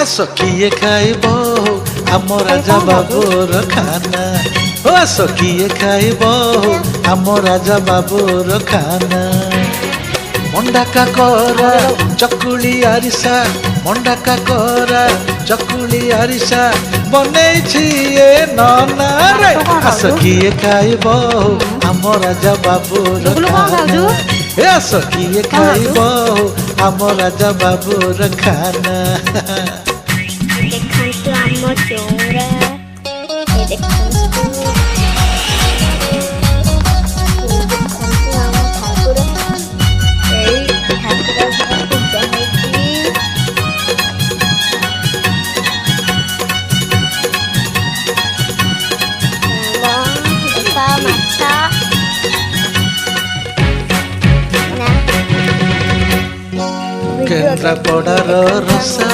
आस किए खाइब आम राजा बाबूर खाना ओ आस किए खाइब आम राजा बाबूर खाना मंडा काकरा चकुली आरिसा मंडा काकरा चकुली आरिसा बनैछि ए नना रे आस किए खाइब आम राजा बाबूर खाना ए आस किए खाइब आम राजा बाबूर खाना देखंतु आम चौरा ए देखंतु आम ठाकुर एई ठाकुर पूजा होइछि देखा माछा केन्द्रापड़ार रसा